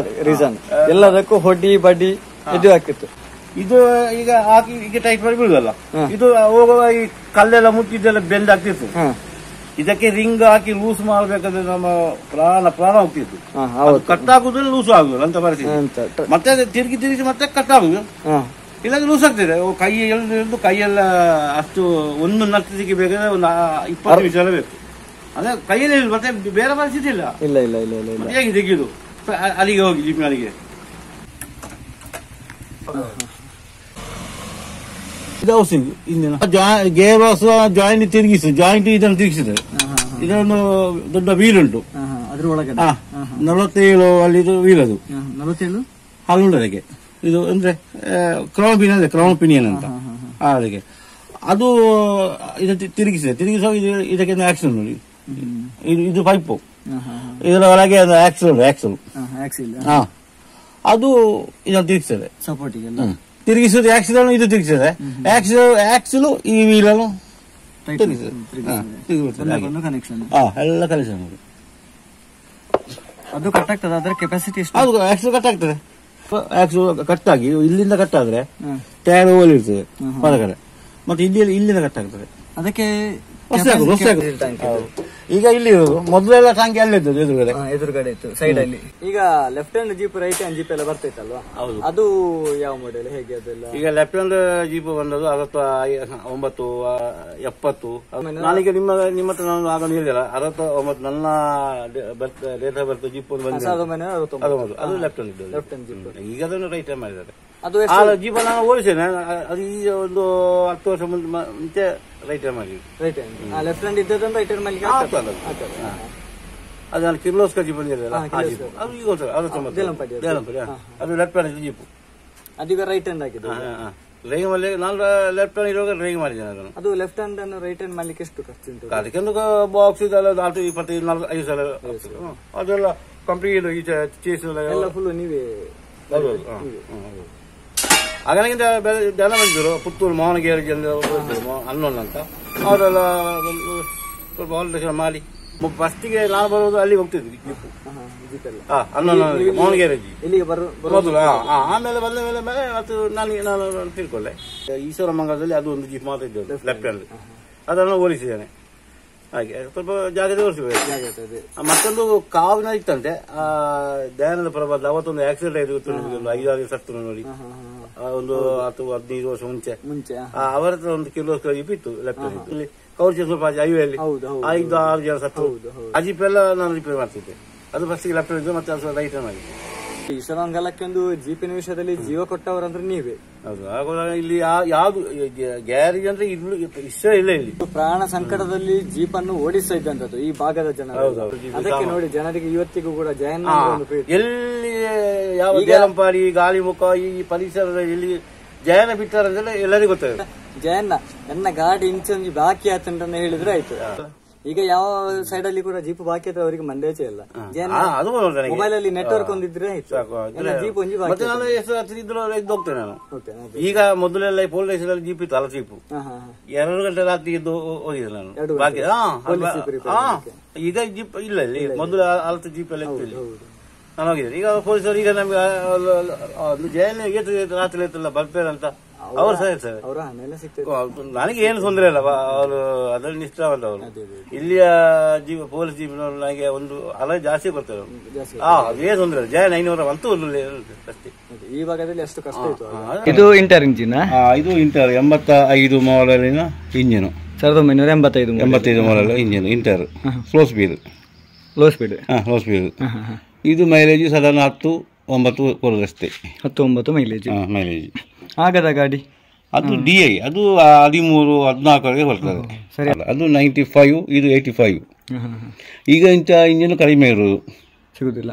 ರೀಸನ್. ಎಲ್ಲದಕ್ಕೂ ಹೊಡಿ ಬಡಿ ಇದು ಹಾಕಿತ್ತು. ಇದು ಈಗ ಹಾಕಿ ಈಗ ಟೈಟ್ ಮಾಡಿ ಬಿಡುದಲ್ಲ, ಇದು ಹೋಗುವ ಈ ಕಲ್ಲೆಲ್ಲ ಮುಟ್ಟಿದ್ದೆಲ್ಲ ಬೆಂಡ್ ಆಗ್ತಿತ್ತು. ಇದಕ್ಕೆ ರಿಂಗ್ ಹಾಕಿ ಲೂಸ್ ಮಾಡಬೇಕಾದ್ರೆ ನಮ್ಮ ಪ್ರಾಣ ಹೋಗ್ತಿತ್ತು. ಕಟ್ ಹಾಕುದ್ರೆ ಲೂಸ್ ಆಗುದು ಅಂತ ಪರಿಸ್ಥಿತಿ. ಮತ್ತೆ ತಿರುಗಿ ಮತ್ತೆ ಕಟ್ ಆಗುದು, ಇಲ್ಲಾಂದ್ರೆ ಲೂಸ್ ಆಗ್ತದೆ. ಕೈ ಎಳೆದು ಕೈಯೆಲ್ಲ ಅಷ್ಟು ಒಂದು ನಟ್ಟು ತೆಗಿಬೇಕಾದ್ರೆ ಒಂದು 20 ನಿಮಿಷ ಎಲ್ಲ ಬೇಕು. ಅಂದ್ರೆ ಕೈಯಲ್ಲಿ ಮತ್ತೆ ಬೇರೆ ಪರಿಸ್ಥಿತಿ ಇಲ್ಲ. ಹೇಗೆ ತೆಗಿಯುದು? ಅಲ್ಲಿಗೆ ಹೋಗಿ ಜೀಪಿನ ಅಲ್ಲಿಗೆ ಇದು ಹೌಸಿಂಗ್ ಇಂದಿನ ಗೇರ್ ಬಾಕ್ಸ್ ಜಾಯಿಂಟ್ ಇದನ್ನು ತಿರುಗಿಸಿದೆ. ಇದೊಂದು ದೊಡ್ಡ ವೀಲ್ ಉಂಟು, ಅದ್ರ ಒಳಗೆ 47 ಅಲ್ಲಿ ವೀಲ್. ಅದು 47 ಹಾಲುಂಡು ಅದಕ್ಕೆ. ಇದು ಅಂದ್ರೆ ಕ್ರೌನ್ ಪಿನಿಯನ್ ಅಂದ್ರೆ ಕ್ರೌನ್ ಪಿನಿಯನ್ ಅಂತ ಅದಕ್ಕೆ ಅದು ಇದು ತಿರುಗಿಸುವಾಗ ಇದಕ್ಕೆ ಆಕ್ಸಲ್ ನೋಡಿ, ಇದು ಪೈಪು, ಇದರ ಒಳಗೆ ಅದು ಆಕ್ಸಲ್ ಹಾ, ಅದು ಇದನ್ನು ತಿರುಗಿಸ್ತದೆ ಸಪೋರ್ಟಿಗೆ ತಿರುಗಿಸುವುದು ಆಕ್ಸಿಲ್, ಇದು ತಿರುಗಿಸ್ತದೆ ಆಕ್ಸಿಲ್ ಈ ವೀಲನ್ನು ಕನೆಕ್ಷನ್ ಎಲ್ಲ ಕನೆಕ್ಷನ್ ಅದು ಕಟ್ ಆಗ್ತದೆ. ಅದರ ಕೆಪಾಸಿಟಿ ಎಷ್ಟು? ಅದು ಆಕ್ಸಿಲ್ ಕಟ್ ಆಗ್ತದೆ. ಆಕ್ಸಿಲ್ ಕಟ್ ಆಗಿ ಇಲ್ಲಿಂದ ಕಟ್ ಆದ್ರೆ ಟೈರ್ ಹೋಲಿರ್ತದೆ ಹೊರಗಡೆ, ಮತ್ತೆ ಇಲ್ಲಿಂದ ಕಟ್ ಆಗ್ತದೆ. ಅದಕ್ಕೆ ಈಗ ಇಲ್ಲಿ ಮೊದಲೆಲ್ಲ ಟಾಂಕಿ ಅಲ್ಲಿ ಇದ್ದದ್ದು ಎದುರುಗಡೆ ಇತ್ತು ಸೈಡ್ ಅಲ್ಲಿ. ಈಗ left hand jeep right hand jeep ಎಲ್ಲ ಬರ್ತೈತಲ್ವಾ, ಅದು ಯಾವ ಮಾಡೆಲ್ ಹೇಗೆ ಅದೆಲ್ಲ? ಈಗ ಲೆಫ್ಟ್ ಹ್ಯಾಂಡ್ ಜೀಪ್ ಬಂದದ್ದು 69 70. ನಾನೀಗ ನಿಮ್ಮ ಹತ್ರ ನಾನು ಆಗ ಹೇಳಿದಲ್ಲ 69 ನನ್ನ ಡೇಟ್ ಆಫ್ ಬರ್ತ್ ಜೀಪ್ ಬಂದಿದೆ, ಅದು ಲೆಫ್ಟ್ ಹ್ಯಾಂಡ್ ಇದ್ದು. ಈಗ ಅದನ್ನು ರೈಟ್ ಹ್ಯಾಂಡ್ ಮಾಡಿದ್ದಾರೆ. ಆ ಜೀಪ್ ನಾನು ಓಡಿಸ್ತೇನೆ, ಅದು ಈಗ ಒಂದು 10 ವರ್ಷ ಮುಂಚೆ ರೈಟ್ ಹ್ಯಾಂಡ್ ಮಾಡಿ. ರೈಟ್ ಹ್ಯಾಂಡ್ ಲೆಫ್ಟ್ ಹ್ಯಾಂಡ್ ಇದ್ದದನ್ನು ರೈಟ್ ಹ್ಯಾಂಡ್ ಮಾಡ್ಲಿಕ್ಕೆ ಅದು ನಾನು ಕಿರ್ಲೋಸ್ಕರ್ ಜೀಪ್ ಬಂದಿರಲ್ಲ, ಅದು ಈಗ ಅದು ಲೆಫ್ಟ್ ಹ್ಯಾಂಡ್ ಜೀಪ್, ಅದೀಗ ರೈಟ್ ಹ್ಯಾಂಡ್ ಆಗಿದೆ. ಡ್ರೈವಿಂಗ್ ಮಾಡಿ ನಾನು ಲೆಫ್ಟ್ ಹ್ಯಾಂಡ್ ಇರುವಾಗ ಡ್ರೈವಿಂಗ್ ಮಾಡಿದ್ದೇನೆ ಅದನ್ನು. ಅದು ಲೆಫ್ಟ್ ಹ್ಯಾಂಡ್ ಅನ್ನು ರೈಟ್ ಹ್ಯಾಂಡ್ ಮಾಡ್ಲಿಕ್ಕೆ ಎಷ್ಟು ಖರ್ಚು ಉಂಟು? ಅದಕ್ಕೊಂದು ಬಾಕ್ಸ್ ಇದೆಲ್ಲ 25 ಸಲ ಅದೆಲ್ಲ ಕಂಪ್ಲೀಟ್ ಈ ಚೇಸ್ ಎಲ್ಲ ಫುಲ್ ನೀವೇ? ಹಾಗಾಗಿಂತ ಜನ ಬಂದಿದ್ರು, ಪುತ್ತೂರು ಮೋಹನ ಗ್ಯಾರೇಜ್ ಅನ್ನೋನ್ ಅಂತ, ಅವರೆಲ್ಲ ಸ್ವಲ್ಪ ಆಲ್ಟ್ರೇಷನ್ ಮಾಡಿ ಫಸ್ಟಿಗೆ ನಾನು ಬರೋದು ಅಲ್ಲಿ ಹೋಗ್ತಿದ್ವಿ ಮೋಹನ ಗ್ಯಾರೇಜ್ ಮೊದಲು. ಆಮೇಲೆ ಬಂದ ಮೇಲೆ ಮತ್ತು ನಾನು ತಿಳ್ಕೊಳ್ಳೆ ಈಶ್ವರಮಂಗಲದಲ್ಲಿ ಅದು ಒಂದು ಜೀಪ್ ಮಾತ್ರ ಇದ್ದದ್ದು ಲೆಫ್ಟ್ ಹ್ಯಾಂಡ್, ಅದನ್ನು ಹೋಲಿಸಿದ್ದೇನೆ. ಹಾಗೆ ಸ್ವಲ್ಪ ಜಾಗದ ಓಡಿಸಬೇಕು. ಮತ್ತೊಂದು ಕಾವಿನ ಇತ್ತಂತೆ ದಯಾನಂದ ಪ್ರಭಾತ್, ಅವತ್ತೊಂದು ಆಕ್ಸಿಡೆಂಟ್ ಆಯ್ತು ಗೊತ್ತು, 5-6 ಸತ್ತು ನೋಡಿ, ಒಂದು 10-15 ವರ್ಷ ಮುಂಚೆ. ಅವರ ಹತ್ರ ಒಂದು ಕಿಲೋಸ್ಕರ ಜೀಪ್ ಇತ್ತು ಲೆಫ್ಟ್ ಹ್ಯಾಂಡ್, ಇಲ್ಲಿ ಕೌರ್ಚಿ ಸ್ವಲ್ಪ ಹೈವೇಲಿ 5-6 ಜನ ಸತ್ತು. ಆ ಜೀಪ್ ಎಲ್ಲ ನಾನು ರಿಪೇರ್ ಮಾಡ್ತಿದ್ದೆ. ಅದು ಫಸ್ಟಿಗೆ ಲೆಫ್ಟ್ ಹ್ಯಾಂಡ್ ಮತ್ತೆ ಅದು ರೈಟ್ ಹ್ಯಾಂಡ್ ಮಾಡಿದ್ದೆ. ಈಶ್ವರಂಗಲಕ್ಕೆ ಒಂದು ಜೀಪಿನ ವಿಷಯದಲ್ಲಿ ಜೀವ ಕೊಟ್ಟವರಂದ್ರೆ ನೀವೇ. ಹೌದು, ಆಗ ಇಲ್ಲಿ ಯಾವ್ದು ಗ್ಯಾರೇಜ್ ಅಂದ್ರೆ ಇಷ್ಟ ಇಲ್ಲ ಇಲ್ಲಿ. ಪ್ರಾಣ ಸಂಕಟದಲ್ಲಿ ಜೀಪ್ ಅನ್ನು ಓಡಿಸ್ತಾ ಇದ್ದಂಥದ್ದು ಈ ಭಾಗದ ಜನ. ಅದಕ್ಕೆ ನೋಡಿ ಜನರಿಗೆ ಇವತ್ತಿಗೂ ಕೂಡ ಜಯಣ್ಣ ಎಲ್ಲಿ ಯಾವ ಜಲಂಪಾಡಿ ಗಾಳಿ ಮುಖ ಈ ಪರಿಸರದ ಎಲ್ಲಿ ಜಯಣ್ಣ ಬಿಟ್ಟಾರಂದ್ರೆ ಎಲ್ಲರಿಗೂ ಗೊತ್ತಾಗುತ್ತೆ. ಜಯಣ್ಣ ನನ್ನ ಗಾಡಿ ಇಂಚೊಂದು ಬಾಕಿ ಆತಂತ ಹೇಳಿದ್ರೆ ಆಯ್ತು. ಈಗ ಯಾವ ಸೈಡ್ ಅಲ್ಲಿ ಕೂಡ ಜೀಪ್ ಬಾಕಿ ಆದ್ರೆ ಅವರಿಗೆ ಮಂದೇಚೆ ಇಲ್ಲ. ಮೊಬೈಲ್ ಅಲ್ಲಿ ನೆಟ್ವರ್ಕ್ ಒಂದಿದ್ರೆ ಜೀಪ್ ಒಂಜಿ ಮತ್ತೆ ನಾನು ಎಷ್ಟು ಹತ್ತಿರ ಇದ್ರು ಹೋಗ್ತೇನೆ ನಾನು. ಈಗ ಮೊದಲೆಲ್ಲ ಪೊಲೀಸ್ ಅಲ್ಲಿ ಜೀಪ್ ಇತ್ತು, ಅಲ್ಲ ಜೀಪು 2 ಗಂಟೆ ರಾತ್ರಿ ಇದ್ದು ಹೋಗಿದ್ದೆ ನಾನು ಬಾಕಿ. ಈಗ ಜೀಪ್ ಇಲ್ಲ ಇಲ್ಲಿ, ಮೊದಲು ಅಲ್ತ ಜೀಪ್ ಎಲ್ಲ ಇತ್ತು ನಾನು ಹೋಗಿದ್ದೆ. ಈಗ ಪೊಲೀಸರು ಈಗ ನಮ್ಗೆ ಜೈಲಿಗೆ ರಾತ್ರಿ ಇತ್ತಲ್ಲ ಬರ್ತಾರೆ ಅಂತ ಅವರು ಸಹ ಇರ್ತಾರೆ. ನನಗೆ ಏನು ತೊಂದರೆ ಇಲ್ಲ, ಅವರು ಅದರಲ್ಲಿ ನಿಷ್ಠಾವಂತ ಅವರು. ಇಲ್ಲಿಯ ಪೊಲೀಸ್ ಜೀಪಿನವರು ನನಗೆ ಒಂದು ಅಲ ಜಾಸ್ತಿ ಕೊಡ್ತಾರೆ. ಅದೇ ತೊಂದರೆ ಇಲ್ಲ. ಜಯ 900 ಅಂತೂ ಅಷ್ಟೇ. ಈ ಭಾಗದಲ್ಲಿ ಅಷ್ಟು ಕಷ್ಟ ಇತ್ತು. ಇದು ಇಂಟರ್ ಇಂಜಿನ್, ಇದು ಇಂಟರ್ 85 ಮಾಡೆಲಿನ ಇಂಜಿನ್, 1985 model engine inter, slow speed. ಇದು ಮೈಲೇಜ್ ಸಾಧಾರಣ 10-9 ಕೊಡೋದಷ್ಟೇ. 10-9 ಮೈಲೇಜ್. ಆಗದ ಗಾಡಿ ಅದು DI, ಅದು 13-14 ಬರ್ತದೆ. ಅದು 95, ಇದು 85. ಈಗ ಇಂಥ ಇಂಜಿನ್ ಕಡಿಮೆ ಇರೋದು ಸಿಗುದಿಲ್ಲ.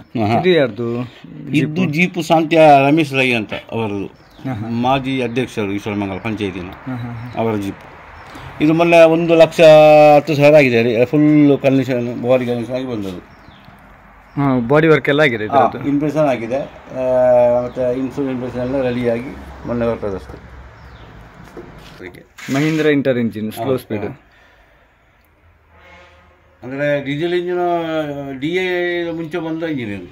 ಇದು ಜೀಪು ಶಾಂತ್ಯ ರಮೇಶ್ ರೈ ಅಂತ ಅವರದು, ಮಾಜಿ ಅಧ್ಯಕ್ಷರು ಈಶ್ವರಮಂಗಲ ಪಂಚಾಯತಿನ ಅವರ ಜೀಪ್. ಇದು ಮೊನ್ನೆ 1,10,000 ಆಗಿದೆ, ಫುಲ್ ಕಂಡೀಷನ್, ಬಾಡಿ ಕಂಡೀಷನ್ ಆಗಿ ಬಂದದ್ದು. ಬಾಡಿ ವರ್ಕ್ ಎಲ್ಲ ಆಗಿದೆ, ಇಂಪ್ರೆಷನ್ ಆಗಿದೆ, ಮತ್ತೆ ಇನ್ಸೂರೆನ್ಸ್ ಇಂಪ್ರೆಷನ್ ಎಲ್ಲ ರೆಡಿಯಾಗಿ ಮೊನ್ನೆ ಬರ್ತದಷ್ಟೇ. Mahindra inter engine, slow speed. ಅಂದರೆ ಡೀಸೆಲ್ ಇಂಜಿನ್ DI ಮುಂಚೆ ಬಂದ ಇಂಜಿನ್ ಇದು.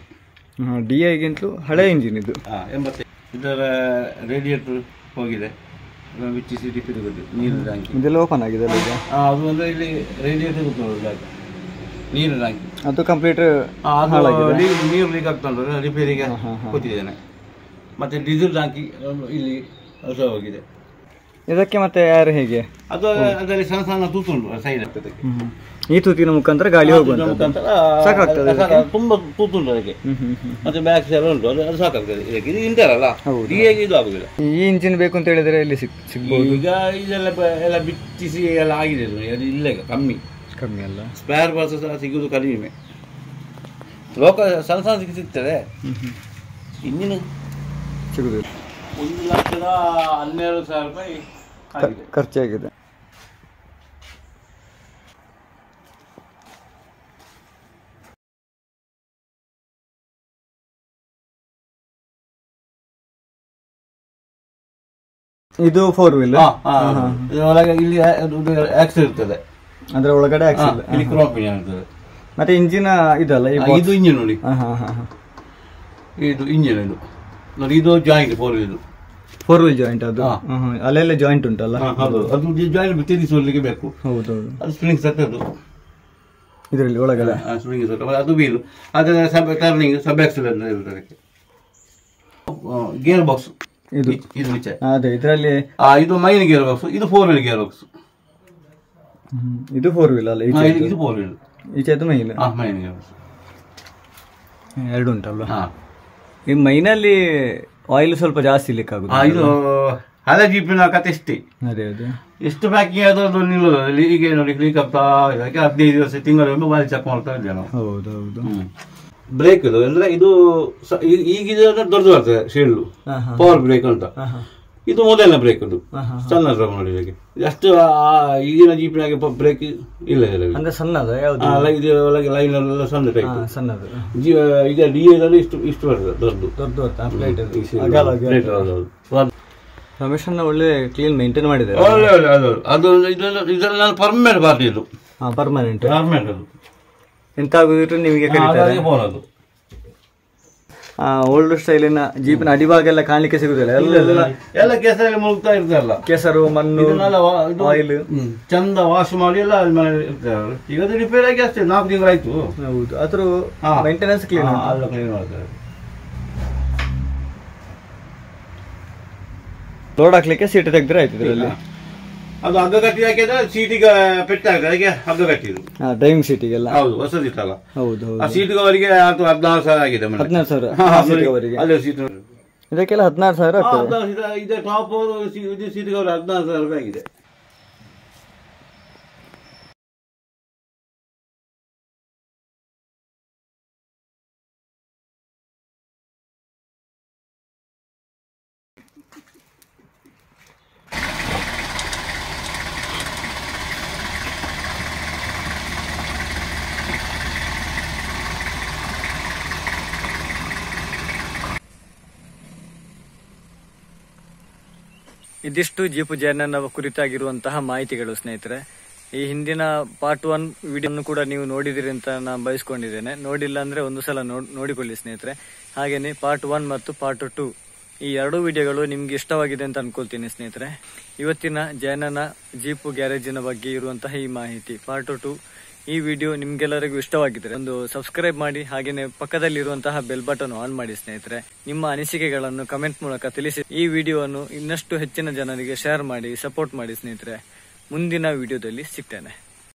DIಗಿಂತಲೂ ಹಳೆ ಇಂಜಿನ್ ಇದು. 85. ಇದರ ರೇಡಿಯೇಟರ್ ಹೋಗಿದೆ, ಬಿಚ್ಚಿಸಿ ನೀರು ಟ್ಯಾಂಕಿ ಇದೆಲ್ಲ ಓಪನ್ ಆಗಿದೆ ಈಗ. ಅದು ಅಂದರೆ ಇಲ್ಲಿ ರೇಡಿಯೇಟರ್ ಗೊತ್ತಿರೋದು ನೀರು ಟ್ಯಾಂಕಿ, ಅದು ಕಂಪ್ಲೀಟ್ ನೀರು ಲೀಕ್ ಆಗ್ತಾ ಉಂಟು, ರಿಪೇರಿಗೆ ಕೂತಿದ್ದೇನೆ. ಮತ್ತೆ ಡೀಸೆಲ್ ಟ್ಯಾಂಕಿ ಇಲ್ಲಿ ಹೊಸ ಹೋಗಿದೆ. ಇದಕ್ಕೆ ಮತ್ತೆ ಯಾರು ಹೇಗೆ ಅದು ಅದರಲ್ಲಿ ಸಣ್ಣ ಸಣ್ಣ ತೂತು ಉಂಟು ಸೈಡ್ ಆಗ್ತದೆ. ಈ ತೂತಿನ ಮುಖಾಂತರ ಗಾಳಿ ಹೋಗುವಂತ ಸಾಕಾಗ್ತದೆ, ತುಂಬಾ ತೂತು ಉಂಟು ಅದಕ್ಕೆ. ಮತ್ತೆ ಬ್ಯಾಕ್ ಸೈಡ್ ಉಂಟು, ಅದು ಸಾಕಾಗ್ತದೆ. ಇದಕ್ಕೆ ಇದು ಇಂಟರ್ ಅಲ್ಲ, DIಗೆ ಇದು ಆಗುದಿಲ್ಲ. ಈ ಇಂಜಿನ್ ಬೇಕು ಅಂತ ಹೇಳಿದ್ರೆ ಎಲ್ಲಿ ಸಿಗ್ಬೋದು? ಈಗ ಇದೆಲ್ಲ ಬಿಚ್ಚಿಸಿ ಎಲ್ಲ ಆಗಿದೆ, ಅದು ಇಲ್ಲ ಈಗ ಕಮ್ಮಿ ಅಲ್ಲ. ಸ್ಪೇರ್ ಪಾರ್ಟ್ಸ್ ಸಹ ಸಿಗುವುದು ಕಡಿಮೆ, ಲೋಕಲ್ ಸಣ್ಣ ಸಿಗ್ತದೆ, ಇಂಜಿನ್ ಸಿಗುದಿಲ್ಲ. 1,12,000 ರೂಪಾಯಿ ಆಗಿದೆ. ಖರ್ಚಾಗಿದೆ. ಇದು 4 ವೀಲ್. ಒಳಗೆ ಇಲ್ಲಿ ಆಕ್ಸಲ್ ಇರ್ತದೆ, ಅದ್ರ ಒಳಗಡೆ ಆಕ್ಸಲ್, ಇಲ್ಲಿ ಕ್ರೋಮ್ ಇಂಜಿನ್ ಇರ್ತದೆ. ಮತ್ತೆ ಇಂಜಿನ್ ಇದಲ್ಲ, ಇದು ಇಂಜಿನ್ ನೋಡಿ, ಇದು ಇಂಜಿನ್ ಇದು ನೋಡಿ, ಇದು ಜಾಯಿಂಟ್ 4 ವೀಲ್ ಜಾಯಿಂಟ್. ಅದು ಅಲ್ಲೆಲ್ಲ ಜಾಯಿಂಟ್ ಉಂಟಲ್ಲ? ಹೌದು, ಅದು ಜಾಯಿಂಟ್ ತಿರುಗಿಸಲಿಕ್ಕೆ ಬೇಕು. ಹೌದೌದು, ಅದು ಸ್ಪ್ರಿಂಗ್ ಸೆಟ್, ಅದು ಇದರಲ್ಲಿ ಒಳಗಡೆ ಸ್ಪ್ರಿಂಗ್ ಸೆಟ್, ಅದು ವೀಲ್, ಅದರ ಟರ್ನಿಂಗ್ ಸಬ್ ಆಕ್ಸಲ್ ಅಂತ ಇರ್ತದೆ. ಗೇರ್ ಬಾಕ್ಸ್ ಇದು ವಿಚಾರ, ಅದೇ ಇದರಲ್ಲಿ ಇದು ಮೈನ್ ಗೇರ್ ಬಾಕ್ಸ್, ಇದು 4 ವೀಲ್ ಗೇರ್ ಬಾಕ್ಸ್. ಇದು 4 ವೀಲ್ ಅಲ್ಲ? ಇದು 4 ವೀಲ್, ಈಚೆದು ಮೈನ್. ಮೈನ್ ಗೇರ್ ಬಾಕ್ಸ್ ಎರಡು ಉಂಟಲ್ಲ. ಈ ಮೈನಲ್ಲಿ ಆಯಿಲ್ ಸ್ವಲ್ಪ ಜಾಸ್ತಿ ಲಿಕ್ಕಾಗುತ್ತೆ. ಇದು ಹಳೆ ಜೀಪಿನ ಕತೆ ಇಷ್ಟೇ. ಅದೇ ಅದೇ, ಎಷ್ಟು ಪ್ಯಾಕಿಂಗ್ ಆದ್ರೂ ನಿಲ್ಲೋದು. ಈಗ ನೋಡಿ ಲೀಕ್ ಆಗ್ತಾ ಇದಕ್ಕೆ 15 ದಿವಸ ತಿಂಗಳೊಮ್ಮೆ ಬಾರಿ ಚೆಕ್ ಮಾಡ್ತಾ ಇದ್ದೇವೆ ನಾವು. ಹೌದೌದು. ಬ್ರೇಕ್ ಇದು ಅಂದ್ರೆ ಇದು ಈಗ ದೊಡ್ಡದು ಬರ್ತದೆ ಶೀಲ್ಡು, ಪವರ್ ಬ್ರೇಕ್ ಅಂತ. ಇದು ಮೊದಲನೇ ಬ್ರೇಕ್, ಅದು ಸಣ್ಣ ಡ್ರಮ್ ನೋಡಿ. ಅಷ್ಟು ಈಗಿನ ಜೀಪಿನಾಗೆ ಬ್ರೇಕ್ ಇಲ್ಲ ಅಂದ್ರೆ ಸಣ್ಣದ ಇದು ಒಳಗೆ ಲೈನ್ ಎಲ್ಲ ಸಣ್ಣ ಟೈಪ್, ಸಣ್ಣದು. ಈಗ ಡಿಎಲ್ಲಿ ಇಷ್ಟು ಬರ್ತದೆ, ದೊಡ್ಡದು. ರಮೇಶ್ ಅಣ್ಣ ಒಳ್ಳೆ ಕ್ಲೀನ್ ಮೇಂಟೈನ್ ಮಾಡಿದ್ದಾರೆ. ಅದು ಇದೆಲ್ಲ ನಾನು ಪರ್ಮನೆಂಟ್ ಪಾರ್ಟಿ, ಇದು ಪರ್ಮನೆಂಟ್. ಅದು ಎಂತ ಆಗುದಿದ್ರೆ ನಿಮಗೆ ಕರೀತಾರೆ. ಓಲ್ಡ್ ಸ್ಟೈಲಿನ ಜೀಪಿನ ಅಡಿಭಾಗ ಎಲ್ಲ ಕಾಣ್ಲಿಕ್ಕೆ ಸಿಗುದಿಲ್ಲ, ಎಲ್ಲ ಕೆಸರಲ್ಲಿ ಮುಳುಗ್ತಾ ಇರ್ತಲ್ಲ, ಕೆಸರು ಮಣ್ಣು ಆಯಿಲ್ ಚಂದ ವಾಶ್ ಮಾಡಿ ಎಲ್ಲ ಇರ್ತದೆ. ಈಗ ರಿಪೇರ್ ಆಗಿ ಅಷ್ಟೇ 4 ತಿಂಗಳಾಯ್ತು. ಹೌದು, ಅದ್ರ ಮೇಂಟೆನೆನ್ಸ್ ಕ್ಲೀನ್ ಮಾಡ್ತಾರೆ. ಲೋಡ್ ಹಾಕ್ಲಿಕ್ಕೆ ಸೀಟ್ ತೆಗೆದ್ರೆ ಆಯ್ತು. ಇದರಲ್ಲಿ ಅದು ಹಗ್ಗ ಕಟ್ಟಿ ಹಾಕಿದ್ರೆ ಸೀಟಿಗೆ ಪೆಟ್ಟಾಗ ಅದಕ್ಕೆ ಹಗ್ಗ ಕಟ್ಟಿದ್ರು, ಡ್ರೈವಿಂಗ್ ಸೀಟಿಗೆಲ್ಲ. ಹೌದು, ಹೊಸದಿತ್ತಲ್ಲ. ಹೌದು, ಆ ಸೀಟಿಗೆ ಅವರಿಗೆ 16,000 ಆಗಿದೆ. 16,000 ಅಲ್ಲೇ ಸೀಟ್ ಇದಕ್ಕೆಲ್ಲ 16,000 ಆಗ್ತದೆ. ಇದೆ ಟಾಪ್ ಇದು ಸೀಟಿಗೆ ಅವರು 16,000 ರೂಪಾಯಿ ಆಗಿದೆ. ಇದಿಷ್ಟು ಜೀಪು ಜಯಣ್ಣ ಕುರಿತಾಗಿರುವಂತಹ ಮಾಹಿತಿಗಳು ಸ್ನೇಹಿತರೆ. ಈ ಹಿಂದಿನ ಪಾರ್ಟ್ 1 ವಿಡಿಯೋನು ಕೂಡ ನೀವು ನೋಡಿದಿರಿ ಅಂತ ನಾನು ಬಯಸ್ಕೊಂಡಿದ್ದೇನೆ. ನೋಡಿಲ್ಲ ಅಂದ್ರೆ ಒಂದು ಸಲ ನೋಡಿಕೊಳ್ಳಿ ಸ್ನೇಹಿತರೆ. ಹಾಗೇನೆ ಪಾರ್ಟ್ 1 ಮತ್ತು ಪಾರ್ಟ್ 2 ಈ 2 ವಿಡಿಯೋಗಳು ನಿಮ್ಗೆ ಇಷ್ಟವಾಗಿದೆ ಅಂತ ಅನ್ಕೊಳ್ತೀನಿ ಸ್ನೇಹಿತರೆ. ಇವತ್ತಿನ ಜಯಣ್ಣನ ಜೀಪು ಗ್ಯಾರೇಜಿನ ಬಗ್ಗೆ ಇರುವಂತಹ ಈ ಮಾಹಿತಿ ಪಾರ್ಟ್ 2 ಈ ವಿಡಿಯೋ ನಿಮ್ಗೆಲ್ಲರಿಗೂ ಇಷ್ಟವಾಗಿದ್ರೆ ಒಂದು ಸಬ್ಸ್ಕ್ರೈಬ್ ಮಾಡಿ, ಹಾಗೇನೆ ಪಕ್ಕದಲ್ಲಿರುವಂತಹ ಬೆಲ್ ಬಟನ್ ಆನ್ ಮಾಡಿ ಸ್ನೇಹಿತರೆ. ನಿಮ್ಮ ಅನಿಸಿಕೆಗಳನ್ನು ಕಮೆಂಟ್ ಮೂಲಕ ತಿಳಿಸಿ. ಈ ವಿಡಿಯೋವನ್ನು ಇನ್ನಷ್ಟು ಹೆಚ್ಚಿನ ಜನರಿಗೆ ಶೇರ್ ಮಾಡಿ, ಸಪೋರ್ಟ್ ಮಾಡಿ ಸ್ನೇಹಿತರೆ. ಮುಂದಿನ ವಿಡಿಯೋದಲ್ಲಿ ಸಿಗ್ತೇನೆ.